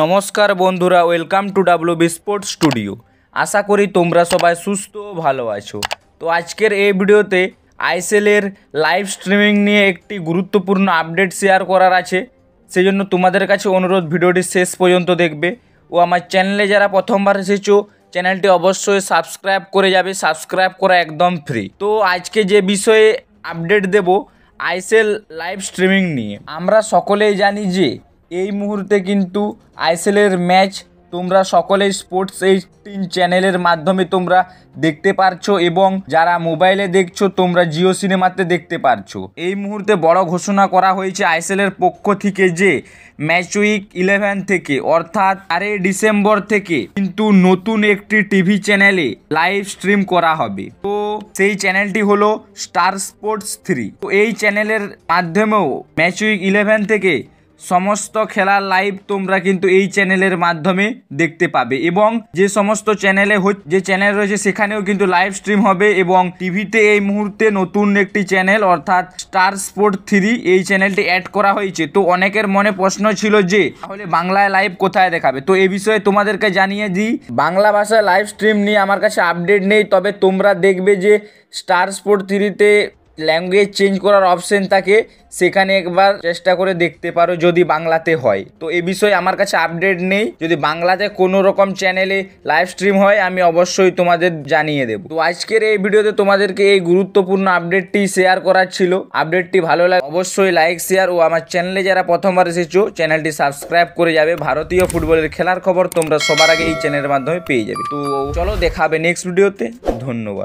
নমস্কার বন্ধুরা, welcome to WB Sports Studio. আশা করি তোমরা সবাই সুস্থ ও ভালো আছো। তো আজকের এই ভিডিওতে আইএসএলের লাইভ স্ট্রিমিং নিয়ে একটি গুরুত্বপূর্ণ আপডেট শেয়ার করার আছে। সেজন্য তোমাদের কাছে অনুরোধ, ভিডিওটি শেষ পর্যন্ত দেখবে ও আমার চ্যানেলে যারা প্রথমবার এসেছো চ্যানেলটি অবশ্যই সাবস্ক্রাইব করে যাবে। সাবস্ক্রাইব করা একদম ফ্রি। তো আজকে যে বিষয়ে আপডেট দেব আইএসএল লাইভ স্ট্রিমিং নিয়ে, আমরা সকলেই জানি যে এই মুহূর্তে কিন্তু আইএসএলের ম্যাচ তোমরা সকলেই স্পোর্টস 18 চ্যানেলের মাধ্যমে তোমরা দেখতে পারছো, এবং যারা মোবাইলে দেখছো তোমরা জিও সিনেমাতে দেখতে পারছো। এই মুহূর্তে বড় ঘোষণা করা হয়েছে আইএসএলের পক্ষ থেকে যে ম্যাচ উইক 11 থেকে অর্থাৎ 4 ডিসেম্বর থেকে কিন্তু নতুন একটি টিভি চ্যানেলে লাইভ স্ট্রিম করা হবে। তো সেই চ্যানেলটি হলো স্টার স্পোর্টস 3। তো এই চ্যানেলের মাধ্যমেও ম্যাচ উইক 11 থেকে সমস্ত খেলার লাইভ তোমরা কিন্তু এই চ্যানেলের মাধ্যমে দেখতে পাবে, এবং যে সমস্ত চ্যানেলে যে চ্যানেল রয়েছে সেখানেও কিন্তু লাইভ স্ট্রিম হবে। এবং টিভিতে এই মুহূর্তে নতুন একটি চ্যানেল অর্থাৎ স্টার স্পোর্ট 3 এই চ্যানেলটি অ্যাড করা হয়েছে। তো অনেকের মনে প্রশ্ন ছিল যে তাহলে বাংলায় লাইভ কোথায় দেখাবে। তো এই বিষয়ে তোমাদেরকে জানিয়ে দিই, বাংলা ভাষায় লাইভ স্ট্রিম নিয়ে আমার কাছে আপডেট নেই, তবে তোমরা দেখবে যে স্টার স্পোর্ট 3-তে ল্যাঙ্গুয়েজ চেঞ্জ করার অপশন থাকে, সেখানে একবার চেষ্টা করে দেখতে পারো যদি বাংলাতে হয়। তো এই বিষয়ে আমার কাছে আপডেট নেই, যদি বাংলাতে কোনো রকম চ্যানেলে লাইভ স্ট্রিম হয় আমি অবশ্যই তোমাদের জানিয়ে দেব। তো আজকের এই ভিডিওতে তোমাদেরকে এই গুরুত্বপূর্ণ আপডেটটি শেয়ার করার ছিল। আপডেটটি ভালো লাগে অবশ্যই লাইক, শেয়ার ও আমার চ্যানেলে যারা প্রথমবার এসেছো চ্যানেলটি সাবস্ক্রাইব করে যাবে। ভারতীয় ফুটবলের খেলার খবর তোমরা সবার আগে এই চ্যানেলের মাধ্যমে পেয়ে যাবে। তো চলো, দেখা হবে নেক্সট ভিডিওতে। ধন্যবাদ।